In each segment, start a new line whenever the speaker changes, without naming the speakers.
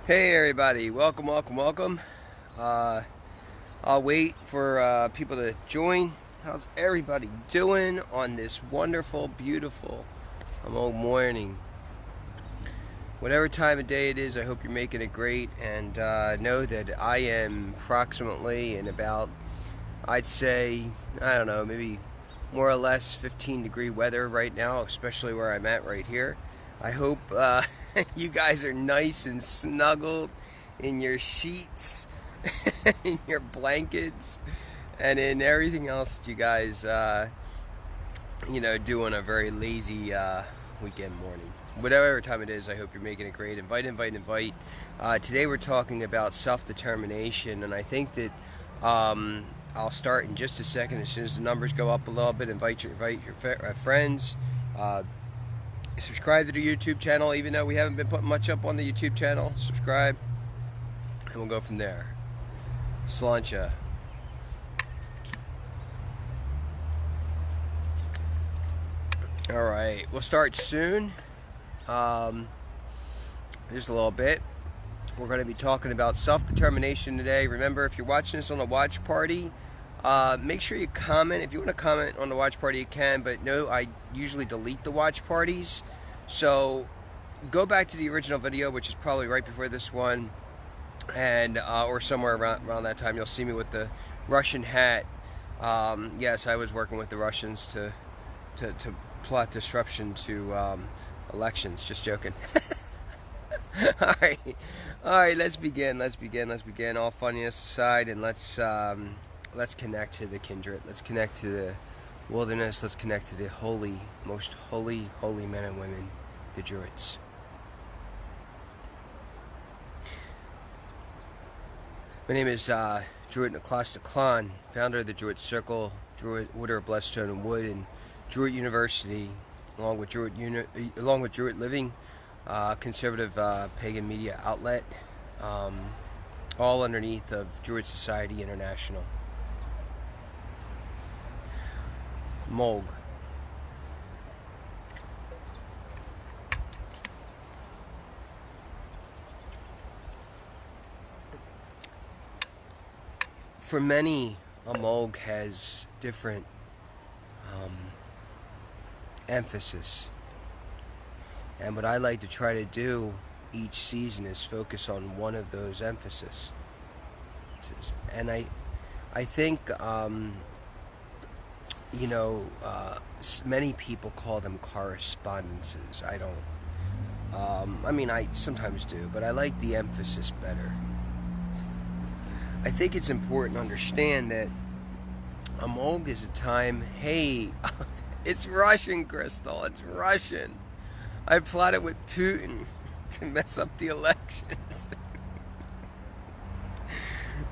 Hey everybody, welcome, welcome, welcome. I'll wait for people to join. How's everybody doing on this wonderful, beautiful morning? Whatever time of day it is, I hope you're making it great, and know that I am approximately in about, I'd say, I don't know, maybe more or less 15-degree weather right now, especially where I'm at right here. I hope you guys are nice and snuggled in your sheets, in your blankets, and in everything else that you guys, do on a very lazy weekend morning. Whatever time it is, I hope you're making it great. Invite, invite, invite. Today we're talking about self-determination, and I think that I'll start in just a second. As soon as the numbers go up a little bit, invite your friends. Subscribe to the YouTube channel, even though we haven't been putting much up on the YouTube channel. Subscribe, and we'll go from there. Slancha. Alright, we'll start soon. Just a little bit. We're going to be talking about self-determination today. Remember, if you're watching this on a watch party, make sure you comment. If you want to comment on the watch party, you can, but no, I usually delete the watch parties. So go back to the original video, which is probably right before this one, and or somewhere around that time. You'll see me with the Russian hat. Yes, I was working with the Russians to plot disruption to elections. Just joking. All right. Let's begin. All funniness aside, and let's connect to the kindred. Let's connect to the wilderness. Let's connect to the holy, most holy men and women, the Druids. My name is Druid Niklas Klan, founder of the Druid Circle, Druid Order of Bloodstone and Wood, and Druid University, along with Druid Living, conservative pagan media outlet, all underneath of Druid Society International. Imbolc. For many, Imbolc has different emphasis, and what I like to try to do each season is focus on one of those emphases. And I think many people call them correspondences. I don't. I sometimes do, but I like the emphasis better. I think it's important to understand that Imbolc is a time. Hey, it's Russian, Crystal. It's Russian. I plotted with Putin to mess up the elections.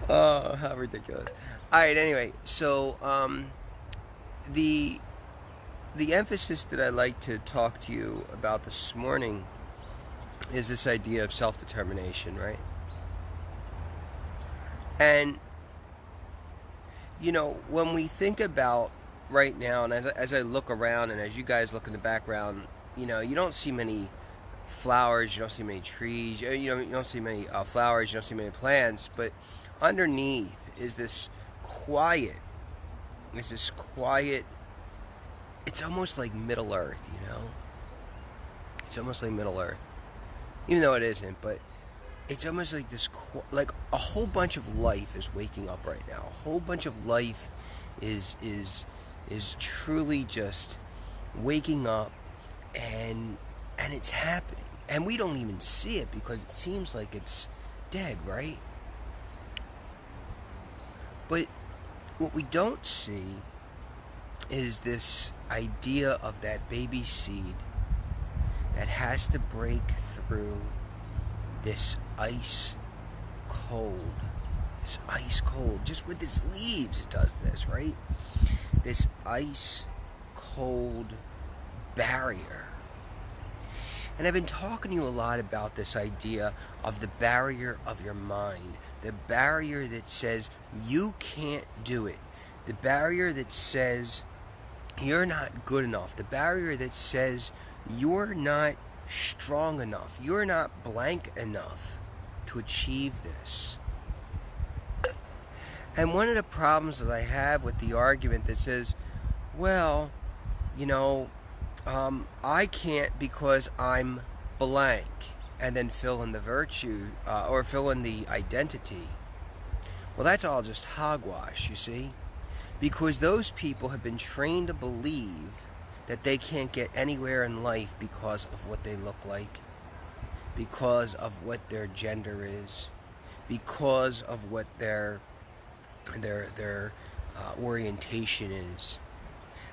Oh, how ridiculous! All right. Anyway, so the emphasis that I like to talk to you about this morning is this idea of self-determination, right? And when we think about right now, and as I look around, and as you guys look in the background, you don't see many flowers, you don't see many trees, you don't see many flowers, you don't see many plants, but underneath is this quiet. It's almost like Middle Earth, It's almost like Middle Earth, even though it isn't, but it's almost like this, like a whole bunch of life is waking up right now. A whole bunch of life is truly just waking up, and it's happening, and we don't even see it because it seems like it's dead, right? But what we don't see is this idea of that baby seed that has to break through this ice cold, just with its leaves it does this, right? This ice cold barrier. And I've been talking to you a lot about this idea of the barrier of your mind, the barrier that says you can't do it, the barrier that says you're not good enough, the barrier that says you're not strong enough, you're not blank enough. to achieve this. And one of the problems that I have with the argument that says, well, you know, I can't because I'm blank, and then fill in the virtue, or fill in the identity. Well, that's all just hogwash, you see? Because those people have been trained to believe that they can't get anywhere in life because of what they look like, because of what their gender is, because of what their orientation is.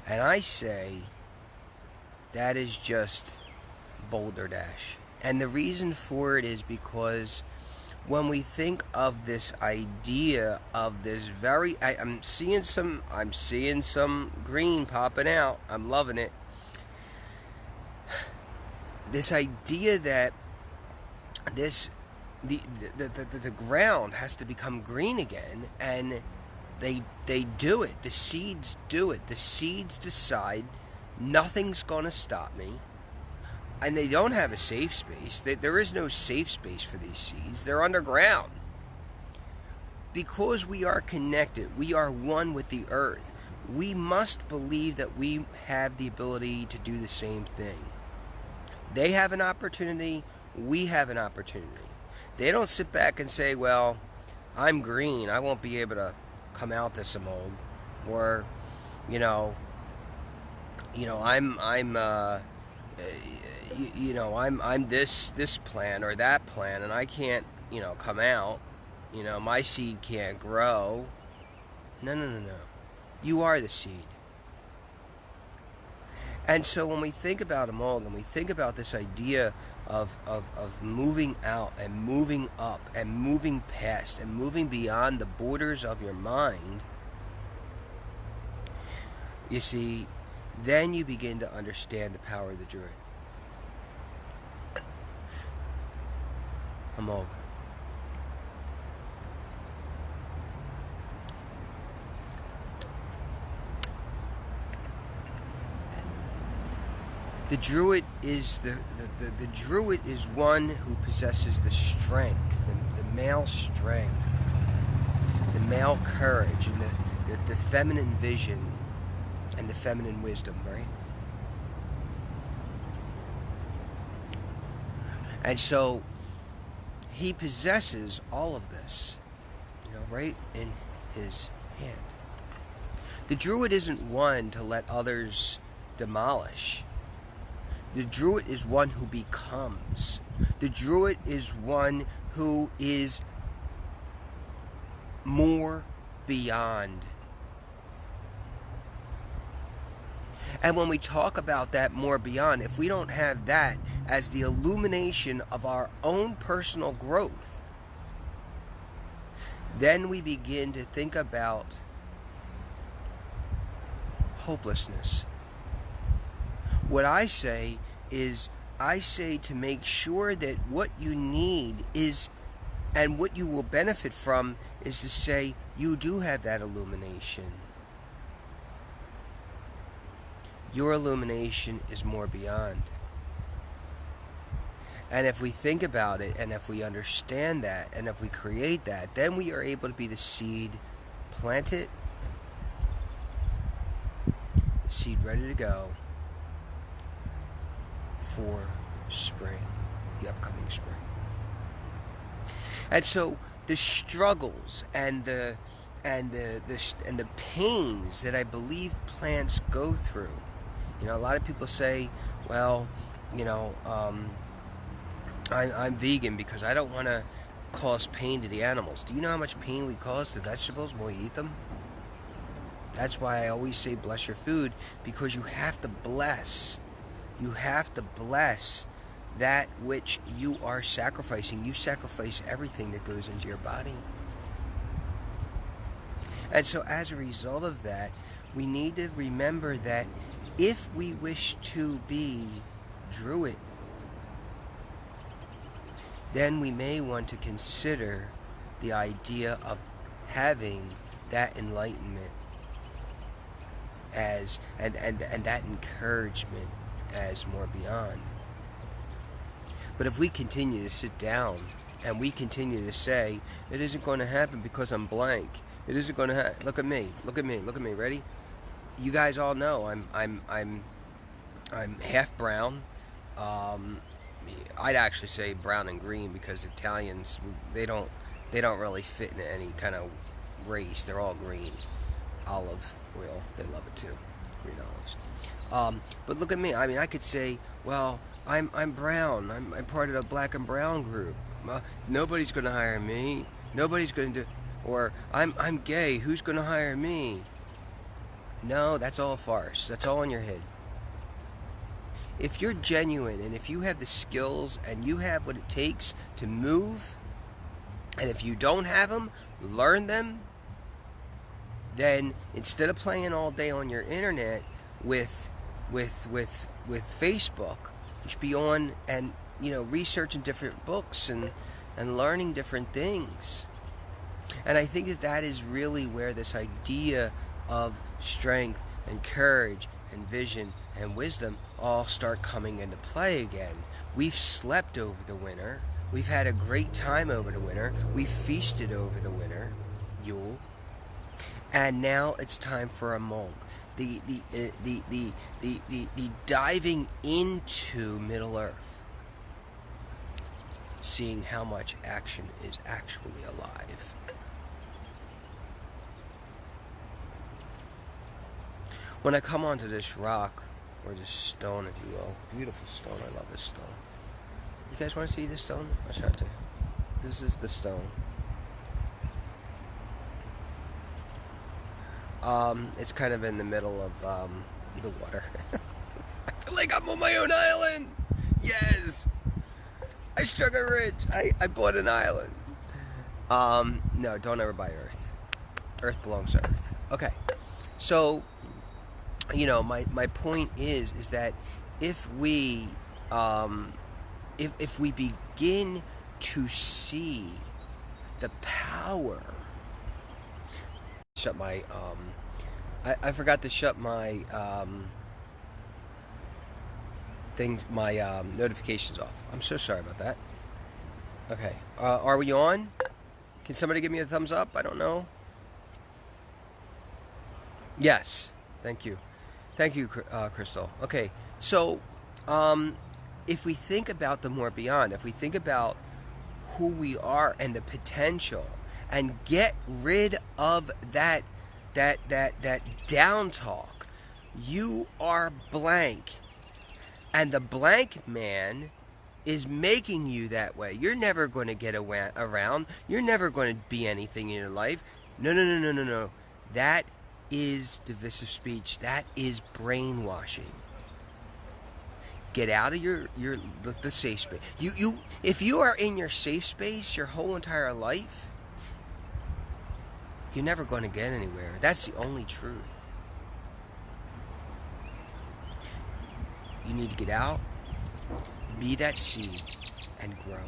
And I say that is just balderdash. And the reason for it is because when we think of this idea of this very, I'm seeing some green popping out. I'm loving it. This idea that the ground has to become green again, and they do it. The seeds do it. The seeds decide nothing's going to stop me. And they don't have a safe space. There is no safe space for these seeds. They're underground. Because we are connected, we are one with the earth, we must believe that we have the ability to do the same thing. They have an opportunity, we have an opportunity. They don't sit back and say, well, I'm green, I won't be able to come out this Imbolc. Or, I'm this plant or that plant, and I can't, come out. My seed can't grow. No. You are the seed. And so when we think about Imbolc, and we think about this idea of moving out and moving up and moving past and moving beyond the borders of your mind, you see, then you begin to understand the power of the Druid. Imbolc. The Druid is the Druid is one who possesses the strength, the male strength, the male courage, and the feminine vision and the feminine wisdom, right? And so he possesses all of this, right in his hand. The Druid isn't one to let others demolish. The Druid is one who becomes. The Druid is one who is more beyond. And when we talk about that more beyond, if we don't have that as the illumination of our own personal growth, then we begin to think about hopelessness. What I say is, to make sure that what you need is, and what you will benefit from, is to say, you do have that illumination. Your illumination is more beyond. And if we think about it, and if we understand that, and if we create that, then we are able to be the seed planted, the seed ready to go for spring, the upcoming spring. And so the struggles and the pains that I believe plants go through. A lot of people say, well, I'm vegan because I don't want to cause pain to the animals. Do you know how much pain we cause to vegetables when we eat them? That's why I always say bless your food, because you have to bless. You have to bless that which you are sacrificing. You sacrifice everything that goes into your body. And so as a result of that, we need to remember that if we wish to be Druid, then we may want to consider the idea of having that enlightenment as and that encouragement as more beyond. But if we continue to sit down And we continue to say, it isn't going to happen because I'm blank. It isn't going to happen. Look at me. Look at me. Look at me. Ready? You guys all know I'm half brown. I'd actually say brown and green because Italians they don't really fit in any kind of race. They're all green. Olive oil, they love it too. Green olives. But look at me. I mean, I could say, well, I'm brown. I'm part of the black and brown group. Nobody's going to hire me. Nobody's going to do. Or I'm gay. Who's going to hire me? No, that's all farce. That's all in your head. If you're genuine and if you have the skills and you have what it takes to move, and if you don't have them, learn them, then instead of playing all day on your internet with Facebook, you should be on and researching different books and learning different things. And I think that is really where this idea of strength and courage and vision and wisdom all start coming into play again. We've slept over the winter. We've had a great time over the winter. We feasted over the winter, Yule, and now it's time for a Imbolc. The diving into Middle Earth, seeing how much action is actually alive. When I come onto this rock, or this stone, if you will, beautiful stone, I love this stone. You guys want to see this stone? I'll show it to you. This is the stone. It's kind of in the middle of the water. I feel like I'm on my own island. Yes, I struck it rich. I bought an island. No, don't ever buy Earth. Earth belongs to Earth. Okay, so my point is that if we if we begin to see the power. Shut my I forgot to shut my notifications off. I'm so sorry about that. Okay, are we on? Can somebody give me a thumbs up? I don't know. Yes, thank you, Crystal. Okay, so if we think about the more beyond, if we think about who we are and the potential, and get rid of that down talk. You are blank, and the blank man is making you that way. You're never going to get around. You're never going to be anything in your life. No. That is divisive speech. That is brainwashing. Get out of the safe space. If you are in your safe space your whole entire life, you're never going to get anywhere. That's the only truth. You need to get out, be that seed, and grow.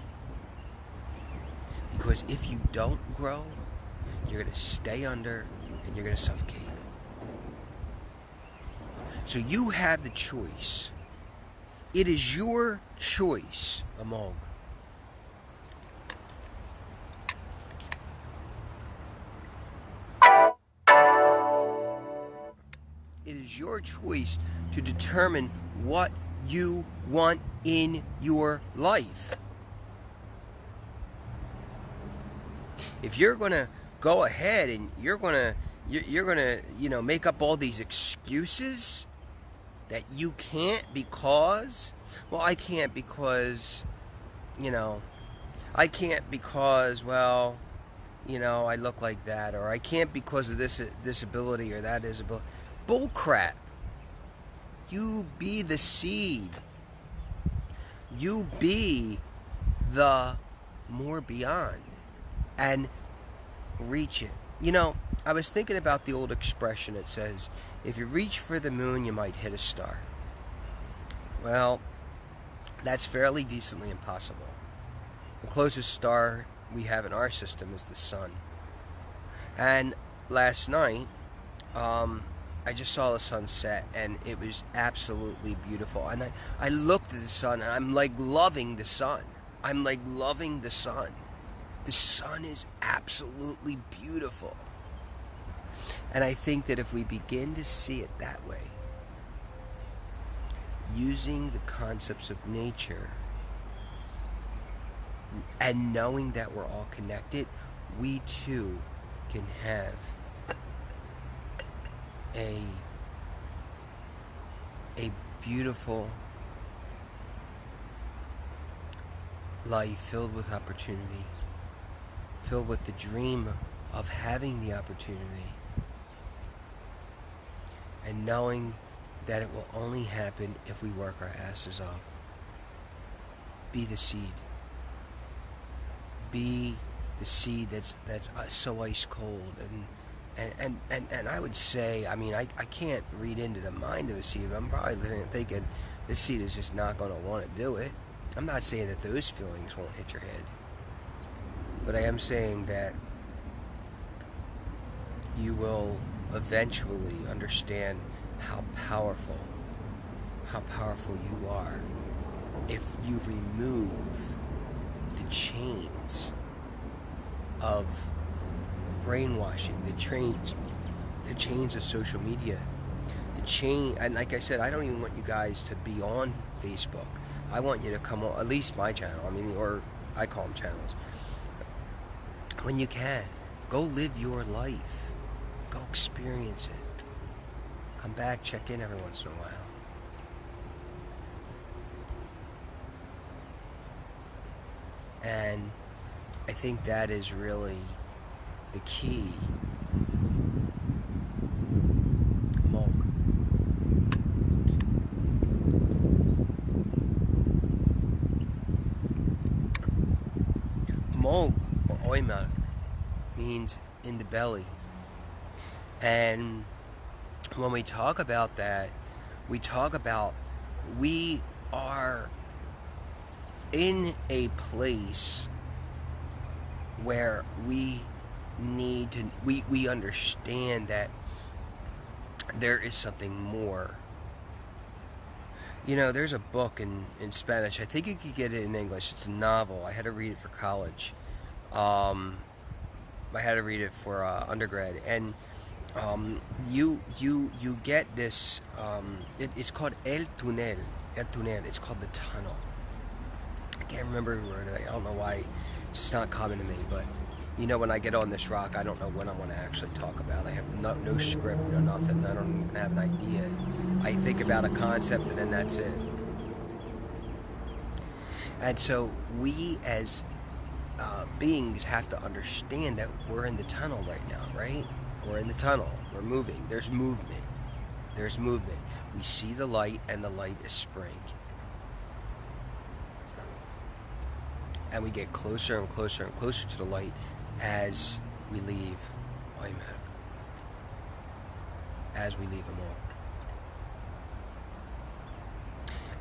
Because if you don't grow, you're going to stay under and you're going to suffocate. So you have the choice. It is your choice, Imbolc. It is your choice to determine what you want in your life. If you're going to go ahead and you're going to make up all these excuses that you can't because, well, I can't because, I can't because, well, I look like that, or I can't because of this disability or that disability. Bull crap. You be the seed. You be the more beyond and reach it. I was thinking about the old expression that says, if you reach for the moon, you might hit a star. Well, that's fairly decently impossible. The closest star we have in our system is the sun. And last night, I just saw the sunset, and it was absolutely beautiful. And I looked at the sun, and I'm like loving the sun. I'm like loving the sun. The sun is absolutely beautiful. And I think that if we begin to see it that way, using the concepts of nature and knowing that we're all connected, we too can have a beautiful life filled with opportunity, filled with the dream of having the opportunity, and knowing that it will only happen if we work our asses off. Be the seed. Be the seed that's so ice cold. And I would say, I mean, I can't read into the mind of a seed, but I'm probably thinking this seed is just not going to want to do it. I'm not saying that those feelings won't hit your head, but I am saying that you will eventually understand how powerful you are if you remove the chains of brainwashing, the chains of social media, and like I said, I don't even want you guys to be on Facebook. I want you to come on, at least my channel, or I call them channels. When you can, go live your life. Go experience it. Come back, check in every once in a while. And I think that is really the key. Imbolc, or oimal, means in the belly. And when we talk about that, we talk about we are in a place where we need to, we understand that there is something more. You know, there's a book in Spanish. I think you could get it in English. It's a novel. I had to read it for college. I had to read it for undergrad. And you get this. It's called El Túnel. El Túnel. It's called the tunnel. I can't remember who wrote it. I don't know why. It's just not common to me. But you know, when I get on this rock, I don't know what I want to actually talk about. I have no script, no nothing. I don't even have an idea. I think about a concept and then that's it. And so we as beings have to understand that we're in the tunnel right now, right? We're in the tunnel. We're moving. There's movement. There's movement. We see the light, and the light is spring. And we get closer and closer and closer to the light as we leave Imbolc. As we leave Imbolc.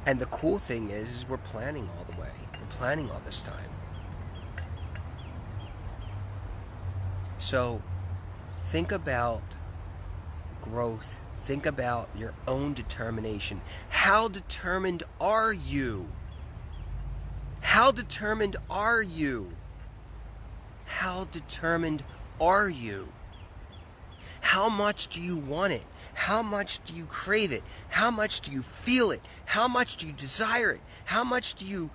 And the cool thing is we're planning all the way. We're planning all this time. So think about growth. Think about your own determination. How determined are you? How determined are you? How determined are you? How much do you want it? How much do you crave it? How much do you feel it? How much do you desire it? How much do you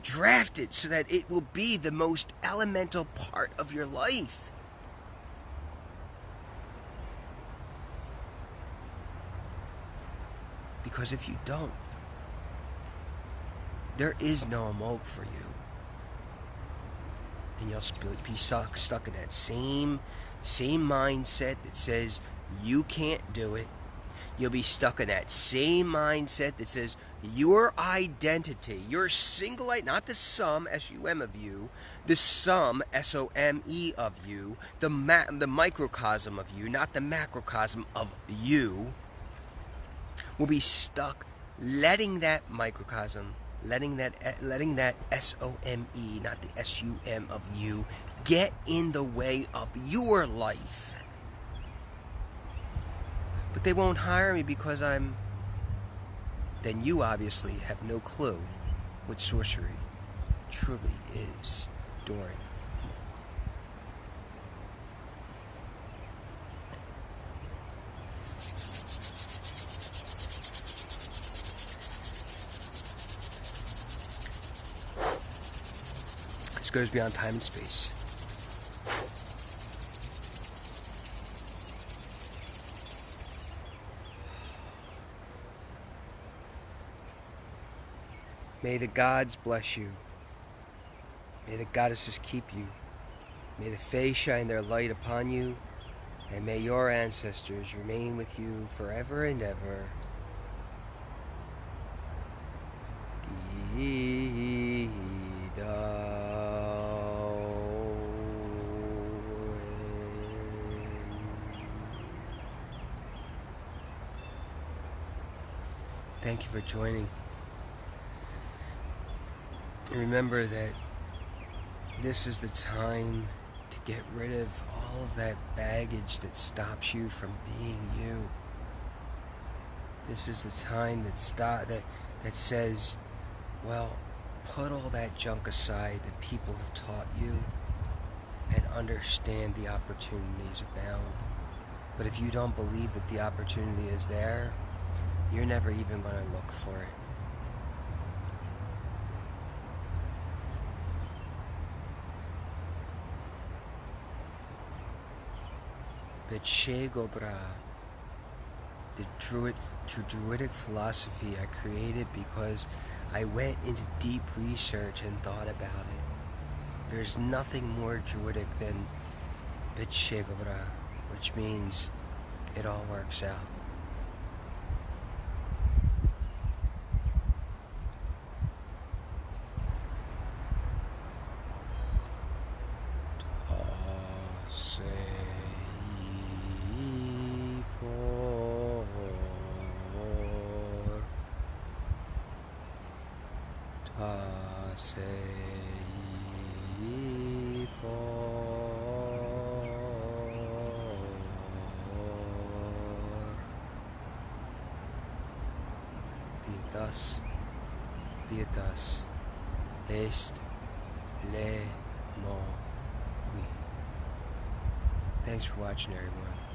draft it so that it will be the most elemental part of your life? Because if you don't, there is no Imbolc for you. And you'll be stuck in that same mindset that says you can't do it. You'll be stuck in that same mindset that says your identity, your single identity, not the sum, S-U-M of you, the sum, S-O-M-E of you, the microcosm of you, not the macrocosm of you, will be stuck letting that microcosm, letting that S-O-M-E, not the S-U-M of you, get in the way of your life. But they won't hire me because then you obviously have no clue what sorcery truly is. restoring. This goes beyond time and space. May the gods bless you. May the goddesses keep you. May the Fae shine their light upon you. And may your ancestors remain with you forever and ever. Thank you for joining. Remember that this is the time to get rid of all of that baggage that stops you from being you. This is the time that says, well, put all that junk aside that people have taught you and understand the opportunities abound. But if you don't believe that the opportunity is there, you're never even going to look for it. Bechegobra, the Druidic philosophy I created because I went into deep research and thought about it. There's nothing more Druidic than Bechegobra, which means it all works out. Be it thus, est le mo oui. Thanks for watching, everyone.